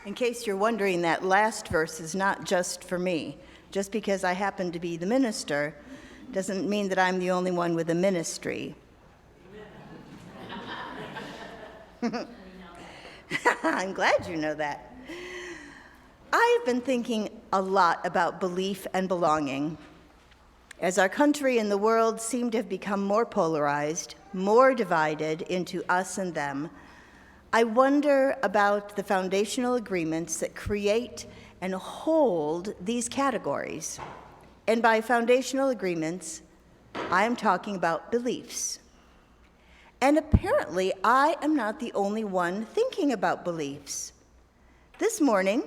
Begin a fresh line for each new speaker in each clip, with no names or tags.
In case you're wondering, that last verse is not just for me. Just because I happen to be the minister doesn't mean that I'm the only one with a ministry. I'm glad you know that. I've been thinking a lot about belief and belonging. As our country and the world seem to have become more polarized, more divided into us and them, I wonder about the foundational agreements that create and hold these categories. And by foundational agreements, I am talking about beliefs. And apparently, I am not the only one thinking about beliefs. This morning,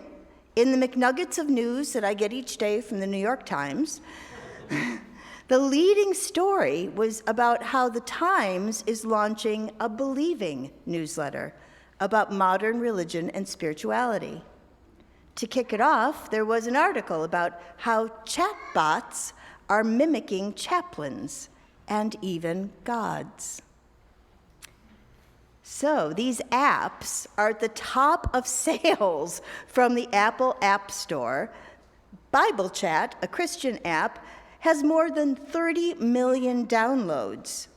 in the McNuggets of news that I get each day from the New York Times, the leading story was about how the Times is launching a believing newsletter about modern religion and spirituality. To kick it off, there was an article about how chatbots are mimicking chaplains and even gods. So these apps are at the top of sales from the Apple App Store. Bible Chat, a Christian app, has more than 30 million downloads.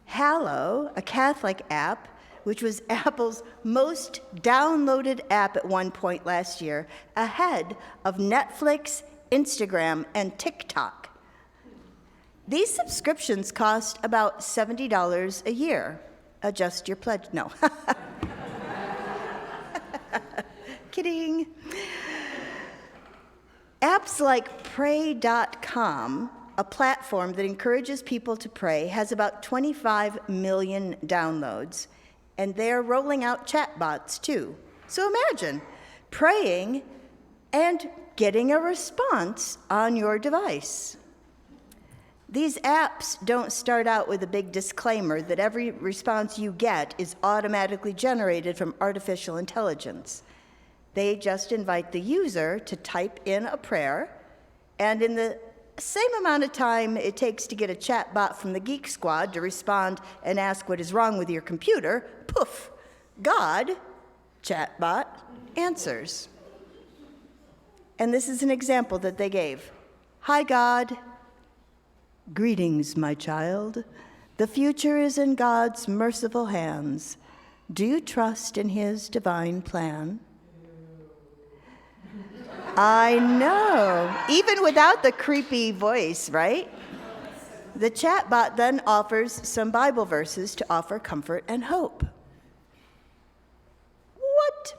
Hallow, a Catholic app, which was Apple's most downloaded app at one point last year, ahead of Netflix, Instagram, and TikTok. These subscriptions cost about $70 a year. Adjust your pledge. No. Kidding. Apps like Pray.com, a platform that encourages people to pray, has about 25 million downloads, and they're rolling out chatbots too. So imagine praying and getting a response on your device. These apps don't start out with a big disclaimer that every response you get is automatically generated from artificial intelligence. They just invite the user to type in a prayer, and in the same amount of time it takes to get a chatbot from the Geek Squad to respond and ask what is wrong with your computer, poof, God, chatbot, answers. And this is an example that they gave. Hi, God. Greetings, my child. The future is in God's merciful hands. Do you trust in his divine plan? I know, even without the creepy voice, right? The chatbot then offers some Bible verses to offer comfort and hope. What?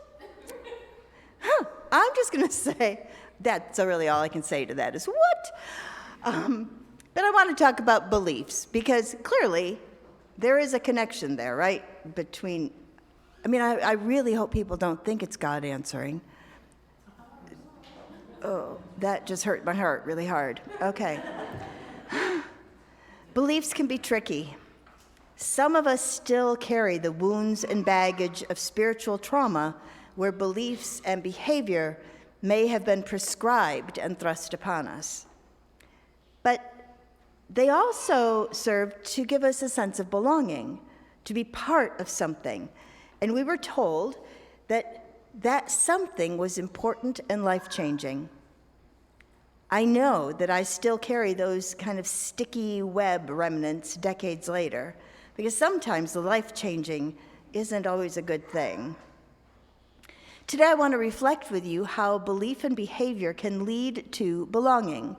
I'm just going to say, that's really all I can say to that is what? But I want to talk about beliefs, because clearly there is a connection there, right? I really hope people don't think it's God answering. Oh, that just hurt my heart really hard. Okay. Beliefs can be tricky. Some of us still carry the wounds and baggage of spiritual trauma where beliefs and behavior may have been prescribed and thrust upon us. But they also serve to give us a sense of belonging, to be part of something. And we were told that that something was important and life-changing. I know that I still carry those kind of sticky web remnants decades later, because sometimes the life-changing isn't always a good thing. Today I want to reflect with you how belief and behavior can lead to belonging,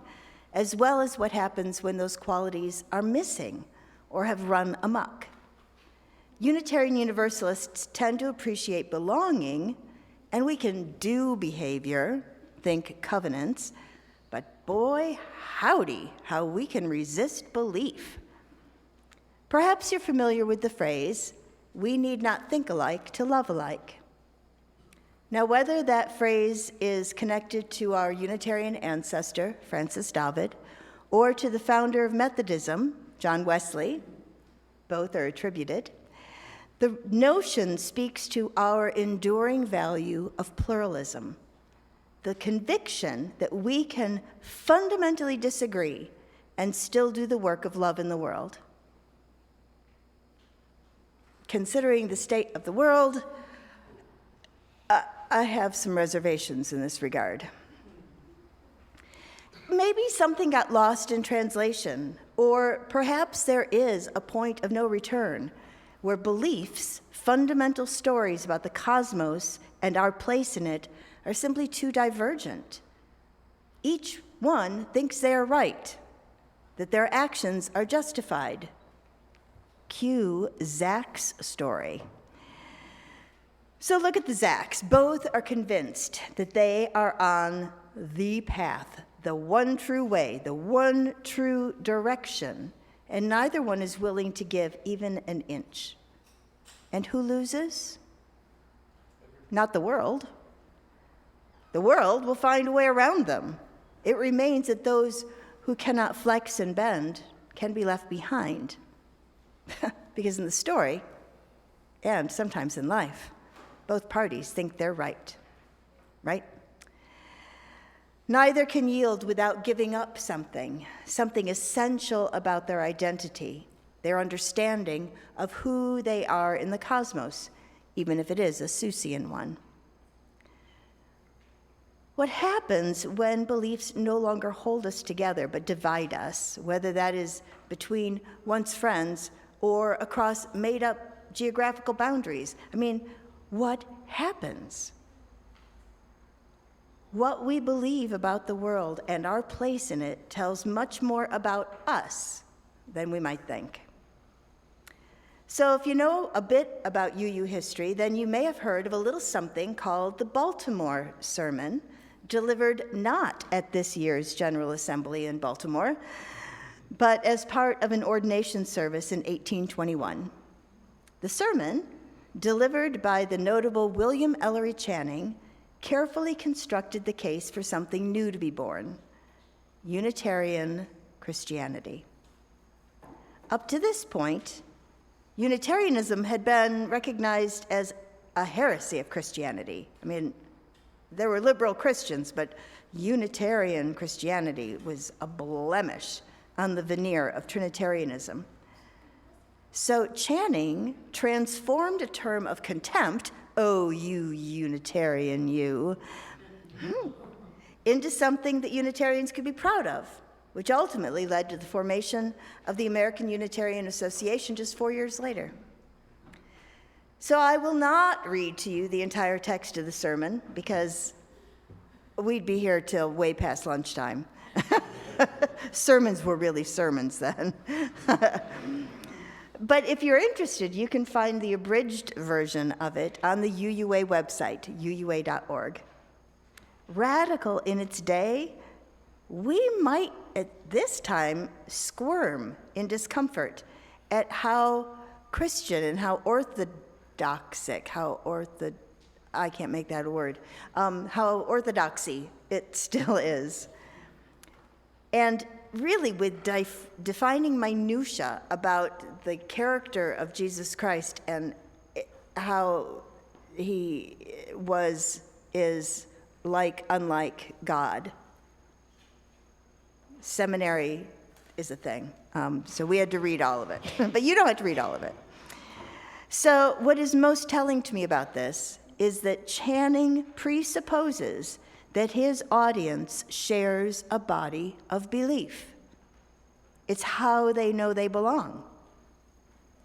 as well as what happens when those qualities are missing or have run amok. Unitarian Universalists tend to appreciate belonging, and we can do behavior, think covenants, but boy, howdy, how we can resist belief. Perhaps you're familiar with the phrase, we need not think alike to love alike. Now, whether that phrase is connected to our Unitarian ancestor, Francis David, or to the founder of Methodism, John Wesley, both are attributed, the notion speaks to our enduring value of pluralism, the conviction that we can fundamentally disagree and still do the work of love in the world. Considering the state of the world, I have some reservations in this regard. Maybe something got lost in translation, or perhaps there is a point of no return where beliefs, fundamental stories about the cosmos and our place in it, are simply too divergent. Each one thinks they are right, that their actions are justified. Cue Zach's story. So look at the Zachs. Both are convinced that they are on the path, the one true way, the one true direction, and neither one is willing to give even an inch. And who loses? Not the world. The world will find a way around them. It remains that those who cannot flex and bend can be left behind. Because in the story, and sometimes in life, both parties think they're right. Right? Neither can yield without giving up something essential about their identity, their understanding of who they are in the cosmos, even if it is a Seussian one. What happens when beliefs no longer hold us together but divide us, whether that is between once friends or across made-up geographical boundaries? I mean, what happens? What we believe about the world and our place in it tells much more about us than we might think. So if you know a bit about UU history, then you may have heard of a little something called the Baltimore Sermon, delivered not at this year's General Assembly in Baltimore, but as part of an ordination service in 1821. The sermon, delivered by the notable William Ellery Channing, carefully constructed the case for something new to be born: Unitarian Christianity. Up to this point, Unitarianism had been recognized as a heresy of Christianity. I mean, there were liberal Christians, but Unitarian Christianity was a blemish on the veneer of Trinitarianism. So Channing transformed a term of contempt, "Oh, you Unitarian, you," into something that Unitarians could be proud of, which ultimately led to the formation of the American Unitarian Association just 4 years later. So I will not read to you the entire text of the sermon, because we'd be here till way past lunchtime. Sermons were really sermons then. But if you're interested, you can find the abridged version of it on the UUA website, uua.org. Radical in its day, we might at this time squirm in discomfort at how Christian and how orthodoxic, how orthodoxy it still is. And really with defining minutia about the character of Jesus Christ and how he is unlike God. Seminary is a thing, so we had to read all of it, but you don't have to read all of it. So what is most telling to me about this is that Channing presupposes that his audience shares a body of belief. It's how they know they belong.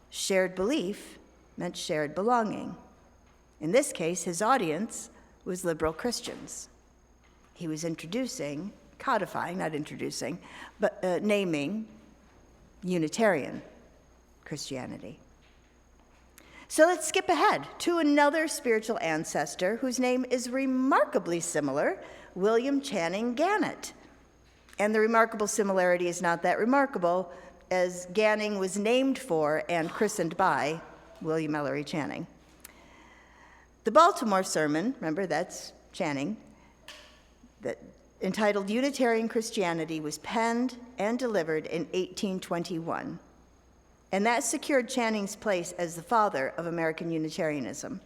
Shared belief meant shared belonging. In this case, his audience was liberal Christians. He was naming Unitarian Christianity. So let's skip ahead to another spiritual ancestor whose name is remarkably similar, William Channing Gannett. And the remarkable similarity is not that remarkable, as Ganning was named for and christened by William Ellery Channing. The Baltimore Sermon, remember that's Channing, that entitled Unitarian Christianity, was penned and delivered in 1821. And that secured Channing's place as the father of American Unitarianism.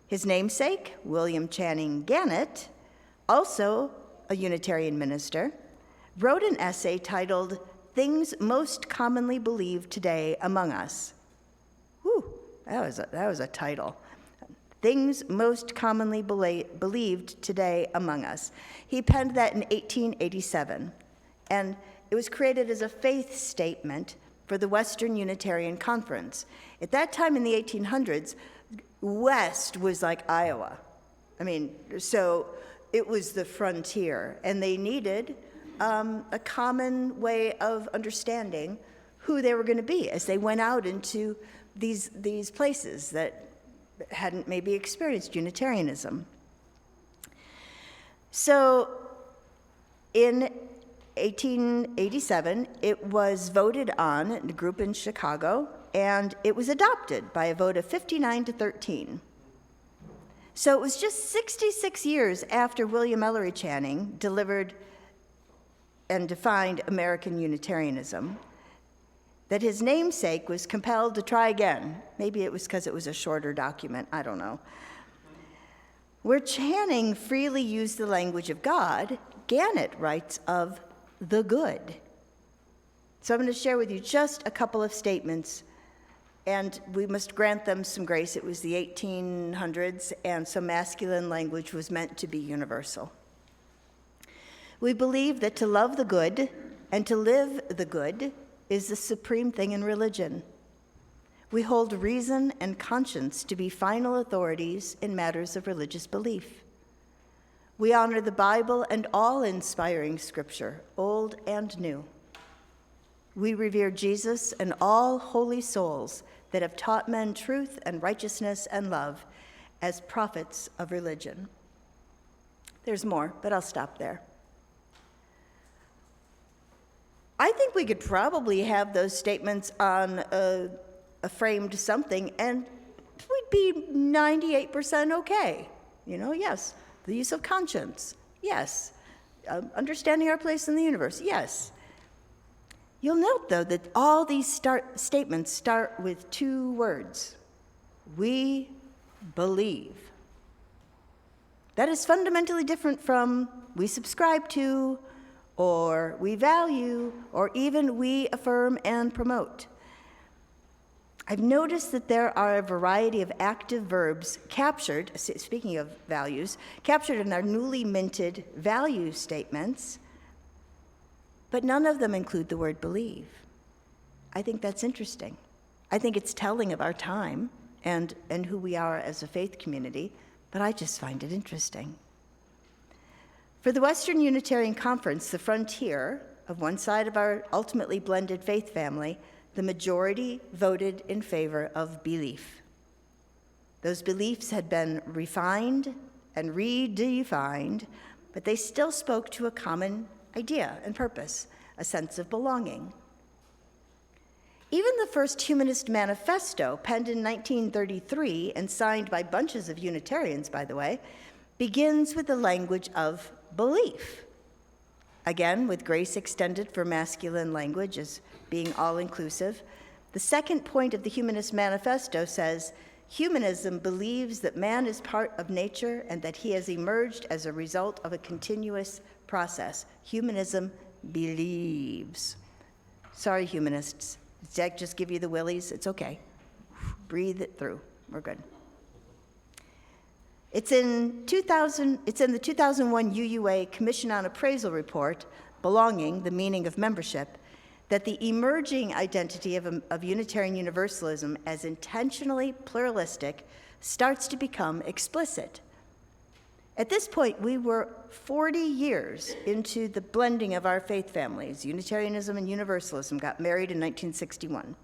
His namesake, William Channing Gannett, also a Unitarian minister, wrote an essay titled Things Most Commonly Believed Today Among Us. Whew, that was a title. things most commonly believed today among us. He penned that in 1887, and it was created as a faith statement for the Western Unitarian Conference. At that time in the 1800s, West was like Iowa. So it was the frontier, and they needed a common way of understanding who they were going to be as they went out into these places that hadn't maybe experienced Unitarianism. So in 1887, it was voted on in a group in Chicago, and it was adopted by a vote of 59-13. So it was just 66 years after William Ellery Channing delivered and defined American Unitarianism that his namesake was compelled to try again. Maybe it was because it was a shorter document, I don't know. Where Channing freely used the language of God, Gannett writes of the good. So I'm going to share with you just a couple of statements, and we must grant them some grace. It was the 1800s, and so masculine language was meant to be universal. We believe that to love the good and to live the good is the supreme thing in religion. We hold reason and conscience to be final authorities in matters of religious belief. We honor the Bible and all inspiring scripture, old and new. We revere Jesus and all holy souls that have taught men truth and righteousness and love as prophets of religion. There's more, but I'll stop there. I think we could probably have those statements on a framed something, and we'd be 98% okay. Yes. The use of conscience, yes. Understanding our place in the universe, yes. You'll note, though, that all these statements start with two words: we believe. That is fundamentally different from we subscribe to, or we value, or even we affirm and promote. I've noticed that there are a variety of active verbs captured, speaking of values, captured in our newly minted value statements, but none of them include the word believe. I think that's interesting. I think it's telling of our time and who we are as a faith community, but I just find it interesting. For the Western Unitarian Conference, the frontier of one side of our ultimately blended faith family, the majority voted in favor of belief. Those beliefs had been refined and redefined, but they still spoke to a common idea and purpose, a sense of belonging. Even the first Humanist Manifesto, penned in 1933 and signed by bunches of Unitarians, by the way, begins with the language of belief. Again, with grace extended for masculine language as being all-inclusive. The second point of the Humanist Manifesto says, humanism believes that man is part of nature and that he has emerged as a result of a continuous process. Humanism believes. Sorry, humanists. Did I just give you the willies? It's okay. Breathe it through. We're good. It's in the 2001 UUA Commission on Appraisal report, Belonging, the Meaning of Membership, that the emerging identity of Unitarian Universalism as intentionally pluralistic starts to become explicit. At this point, we were 40 years into the blending of our faith families. Unitarianism and Universalism got married in 1961.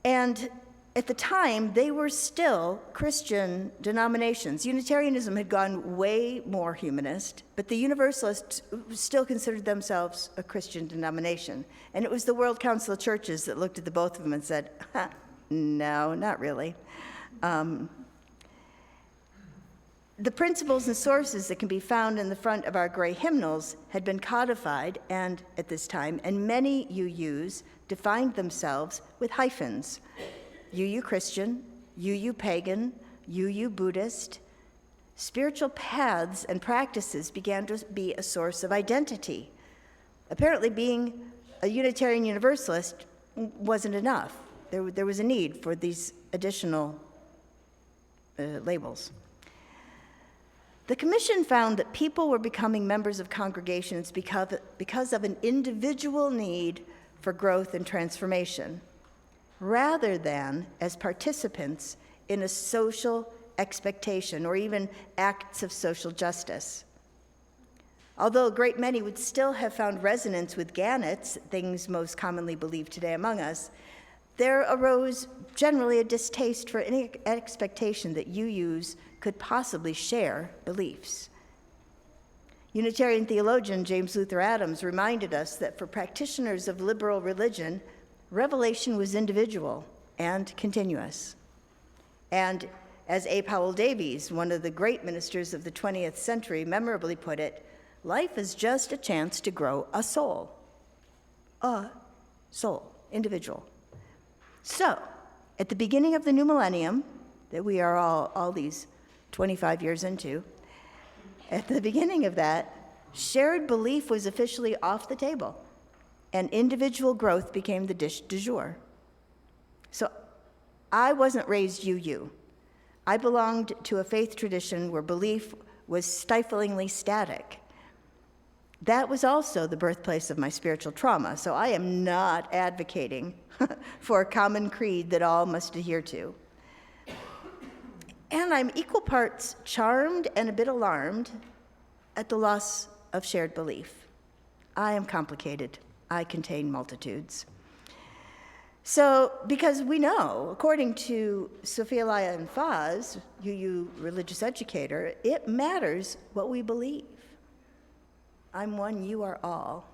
And at the time, they were still Christian denominations. Unitarianism had gone way more humanist, but the Universalists still considered themselves a Christian denomination. And it was the World Council of Churches that looked at the both of them and said, no, not really. The principles and sources that can be found in the front of our gray hymnals had been codified at this time, and many UUs defined themselves with hyphens. UU Christian, UU Pagan, UU Buddhist. Spiritual paths and practices began to be a source of identity. Apparently, being a Unitarian Universalist wasn't enough. There was a need for these additional labels. The commission found that people were becoming members of congregations because of an individual need for growth and transformation, rather than as participants in a social expectation or even acts of social justice. Although a great many would still have found resonance with Gannett's, things most commonly believed today among us, there arose generally a distaste for any expectation that UUs could possibly share beliefs. Unitarian theologian James Luther Adams reminded us that for practitioners of liberal religion, revelation was individual and continuous. And as A. Powell Davies, one of the great ministers of the 20th century, memorably put it, life is just a chance to grow a soul. A soul, individual. So, at the beginning of the new millennium, that we are all these 25 years into, at the beginning of that, shared belief was officially off the table, and individual growth became the dish du jour. So, I wasn't raised UU. I belonged to a faith tradition where belief was stiflingly static. That was also the birthplace of my spiritual trauma, so I am not advocating for a common creed that all must adhere to. And I'm equal parts charmed and a bit alarmed at the loss of shared belief. I am complicated. I contain multitudes. So, because we know, according to Sophia Laya and Faz, UU religious educator, it matters what we believe. I'm one, you are all.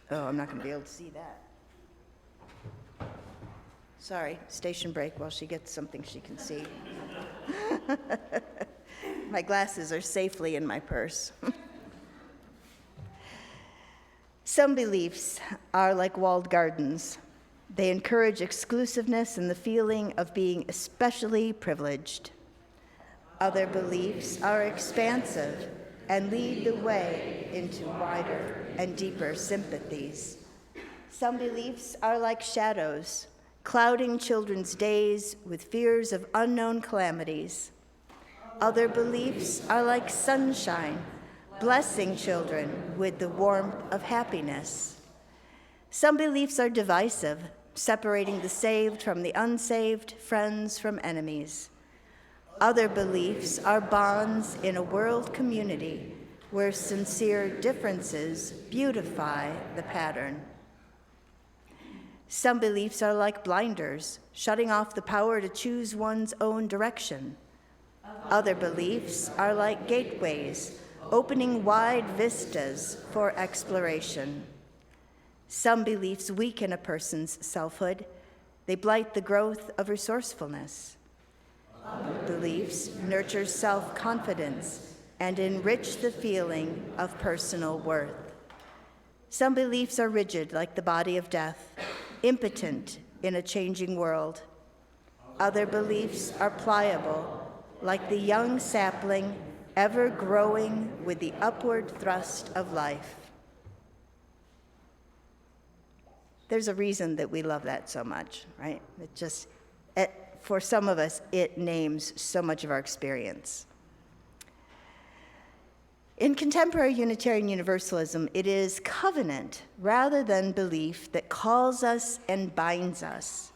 Oh, I'm not going to be able to see that. Sorry, station break while she gets something she can see. My glasses are safely in my purse. Some beliefs are like walled gardens. They encourage exclusiveness and the feeling of being especially privileged. Other beliefs are expansive and lead the way into wider and deeper sympathies. Some beliefs are like shadows, clouding children's days with fears of unknown calamities. Other beliefs are like sunshine, blessing children with the warmth of happiness. Some beliefs are divisive, separating the saved from the unsaved, friends from enemies. Other beliefs are bonds in a world community where sincere differences beautify the pattern. Some beliefs are like blinders, shutting off the power to choose one's own direction. Other beliefs are like gateways, opening wide vistas for exploration. Some beliefs weaken a person's selfhood. They blight the growth of resourcefulness. Beliefs nurture self-confidence and enrich the feeling of personal worth. Some beliefs are rigid, like the body of death, impotent in a changing world. Other beliefs are pliable, like the young sapling, ever growing with the upward thrust of life. There's a reason that we love that so much, right? For some of us, it names so much of our experience. In contemporary Unitarian Universalism, it is covenant rather than belief that calls us and binds us.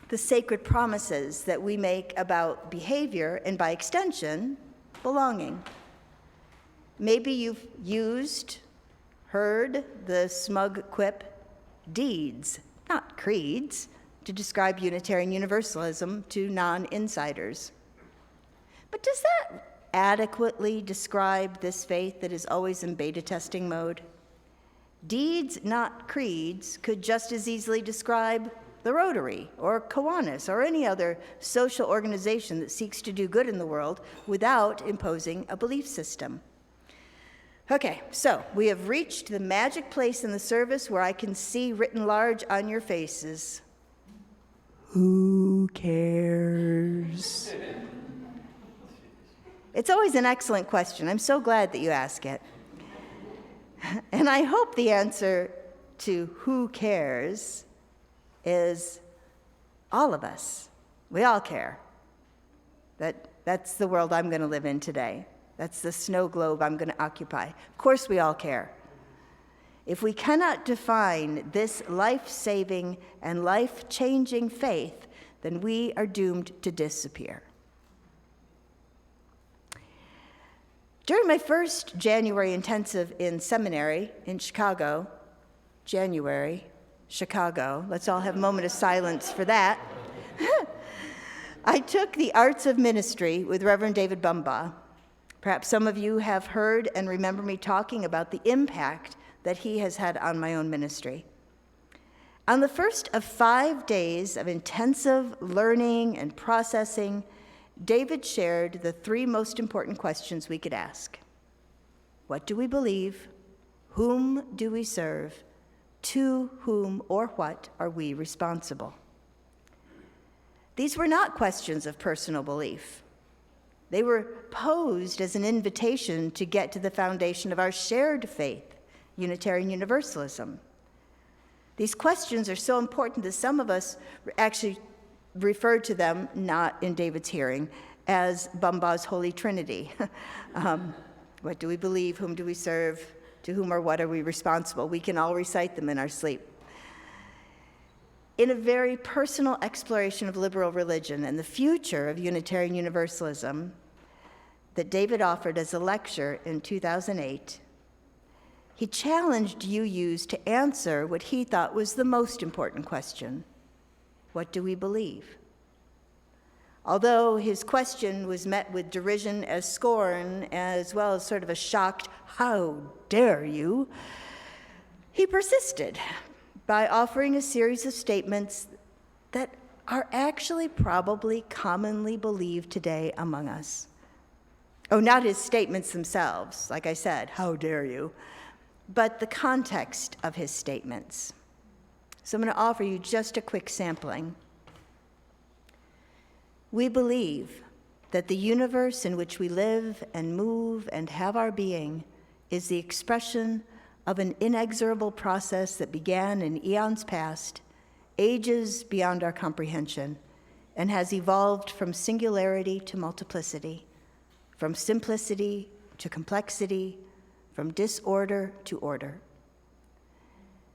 The sacred promises that we make about behavior and, by extension, belonging. Maybe you've heard the smug quip, deeds, not creeds, to describe Unitarian Universalism to non-insiders. But does that adequately describe this faith that is always in beta testing mode? Deeds, not creeds, could just as easily describe the Rotary or Kiwanis or any other social organization that seeks to do good in the world without imposing a belief system. Okay, so we have reached the magic place in the service where I can see written large on your faces, who cares? It's always an excellent question. I'm so glad that you ask it. And I hope the answer to who cares is all of us. We all care. That's the world I'm going to live in today. That's the snow globe I'm going to occupy. Of course we all care. If we cannot define this life-saving and life-changing faith, then we are doomed to disappear. During my first January intensive in seminary in Chicago, Chicago, let's all have a moment of silence for that. I took the Arts of Ministry with Reverend David Bumbaugh. Perhaps some of you have heard and remember me talking about the impact that he has had on my own ministry. On the first of 5 days of intensive learning and processing, David shared the 3 most important questions we could ask. What do we believe? Whom do we serve? To whom or what are we responsible? These were not questions of personal belief. They were posed as an invitation to get to the foundation of our shared faith, Unitarian Universalism. These questions are so important that some of us actually referred to them, not in David's hearing, as Bumbaugh's Holy Trinity. What do we believe? Whom do we serve? To whom or what are we responsible? We can all recite them in our sleep. In a very personal exploration of liberal religion and the future of Unitarian Universalism that David offered as a lecture in 2008, he challenged UUs to answer what he thought was the most important question. What do we believe? Although his question was met with derision as scorn, as well as sort of a shocked, "How dare you?" he persisted by offering a series of statements that are actually probably commonly believed today among us. Oh, not his statements themselves, like I said, "How dare you?" but the context of his statements. So I'm going to offer you just a quick sampling. We believe that the universe in which we live and move and have our being is the expression of an inexorable process that began in eons past, ages beyond our comprehension, and has evolved from singularity to multiplicity, from simplicity to complexity, from disorder to order.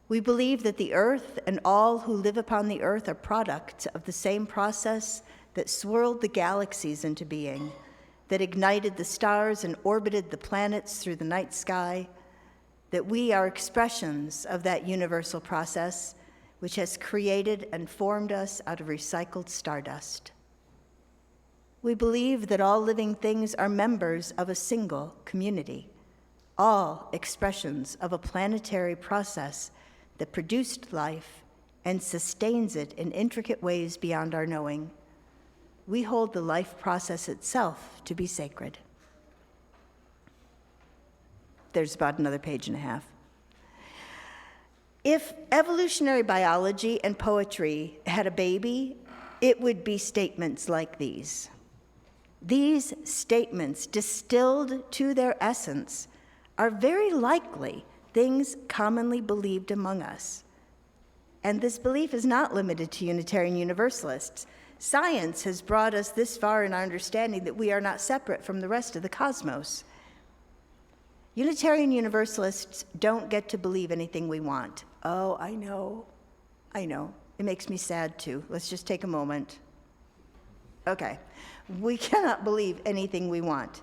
We believe that the earth and all who live upon the earth are products of the same process that swirled the galaxies into being, that ignited the stars and orbited the planets through the night sky, that we are expressions of that universal process which has created and formed us out of recycled stardust. We believe that all living things are members of a single community, all expressions of a planetary process that produced life and sustains it in intricate ways beyond our knowing. We hold the life process itself to be sacred. There's about another page and a half. If evolutionary biology and poetry had a baby, it would be statements like these. These statements, distilled to their essence, are very likely things commonly believed among us. And this belief is not limited to Unitarian Universalists. Science has brought us this far in our understanding that we are not separate from the rest of the cosmos. Unitarian Universalists don't get to believe anything we want. Oh, I know. It makes me sad too. Let's just take a moment. Okay. We cannot believe anything we want.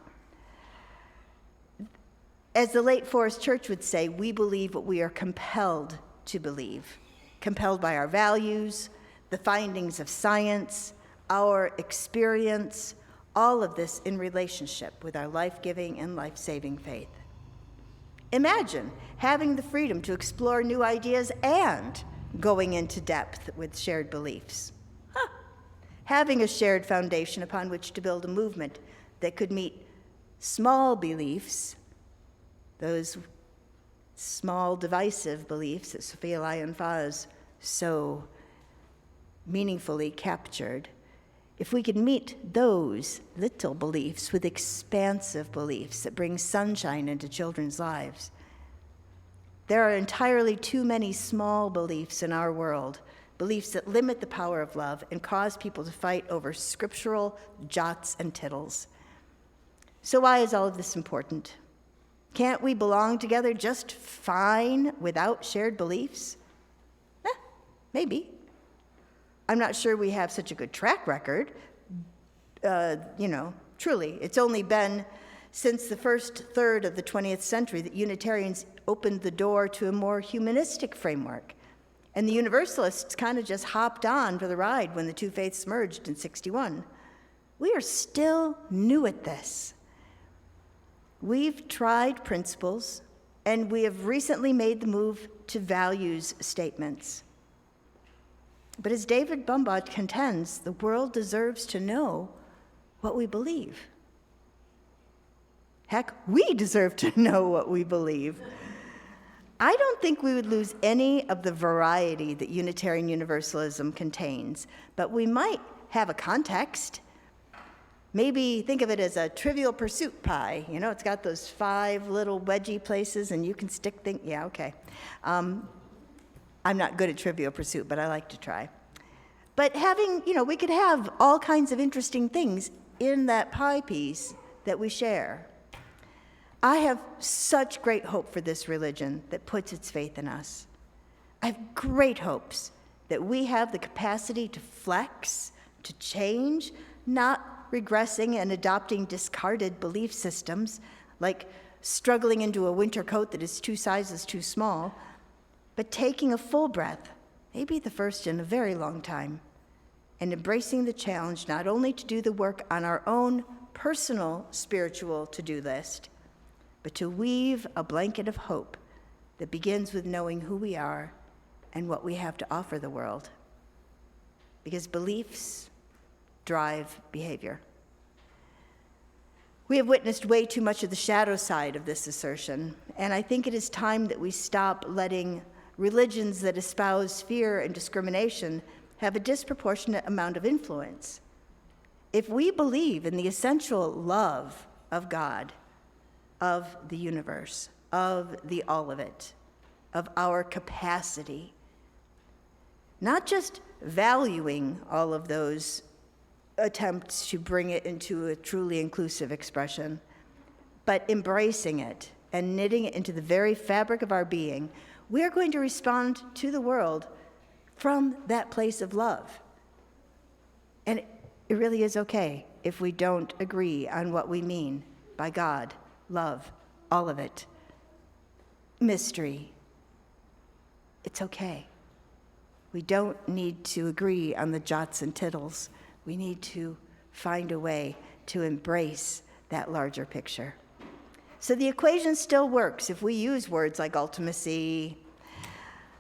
As the late Forest Church would say, we believe what we are compelled to believe, compelled by our values, the findings of science, our experience, all of this in relationship with our life-giving and life-saving faith. Imagine having the freedom to explore new ideas and going into depth with shared beliefs. Having a shared foundation upon which to build a movement that could meet small beliefs, those small divisive beliefs that Sophia Lyon-Faz so meaningfully captured. If we could meet those little beliefs with expansive beliefs that bring sunshine into children's lives. There are entirely too many small beliefs in our world beliefs that limit the power of love and cause people to fight over scriptural jots and tittles. So why is all of this important? Can't we belong together just fine without shared beliefs? Maybe. I'm not sure we have such a good track record. Truly, it's only been since the first third of the 20th century that Unitarians opened the door to a more humanistic framework. And the Universalists kind of just hopped on for the ride when the two faiths merged in 61. We are still new at this. We've tried principles, and we have recently made the move to values statements. But as David Bumbod contends, the world deserves to know what we believe. Heck, we deserve to know what we believe. I don't think we would lose any of the variety that Unitarian Universalism contains, but we might have a context. Maybe think of it as a Trivial Pursuit pie. It's got those 5 little wedgie places, and you can stick things. Yeah, okay. I'm not good at Trivial Pursuit, but I like to try. But we could have all kinds of interesting things in that pie piece that we share. I have such great hope for this religion that puts its faith in us. I have great hopes that we have the capacity to flex, to change, not regressing and adopting discarded belief systems, like struggling into a winter coat that is 2 sizes too small, but taking a full breath, maybe the first in a very long time, and embracing the challenge not only to do the work on our own personal spiritual to-do list, but to weave a blanket of hope that begins with knowing who we are and what we have to offer the world. Because beliefs drive behavior. We have witnessed way too much of the shadow side of this assertion, and I think it is time that we stop letting religions that espouse fear and discrimination have a disproportionate amount of influence. If we believe in the essential love of God, of the universe, of the all of it, of our capacity, not just valuing all of those attempts to bring it into a truly inclusive expression, but embracing it and knitting it into the very fabric of our being, we are going to respond to the world from that place of love. And it really is okay if we don't agree on what we mean by God, love, all of it, mystery. It's okay. We don't need to agree on the jots and tittles. We need to find a way to embrace that larger picture. So the equation still works if we use words like ultimacy.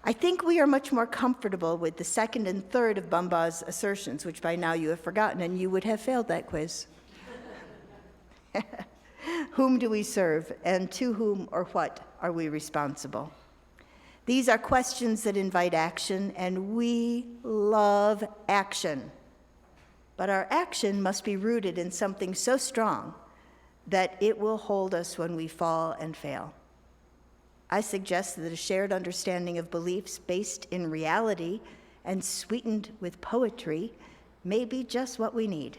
I think we are much more comfortable with the second and third of Bumbod's assertions, which by now you have forgotten, and you would have failed that quiz. Whom do we serve, and to whom or what are we responsible? These are questions that invite action, and we love action. But our action must be rooted in something so strong that it will hold us when we fall and fail. I suggest that a shared understanding of beliefs based in reality and sweetened with poetry may be just what we need,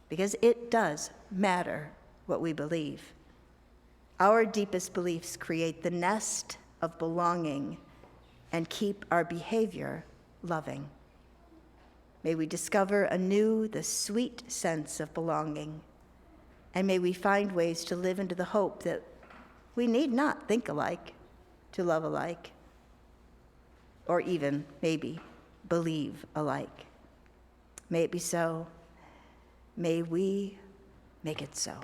because it does matter what we believe. Our deepest beliefs create the nest of belonging and keep our behavior loving. May we discover anew the sweet sense of belonging, and may we find ways to live into the hope that we need not think alike to love alike, or even, maybe, believe alike. May it be so. May we make it so.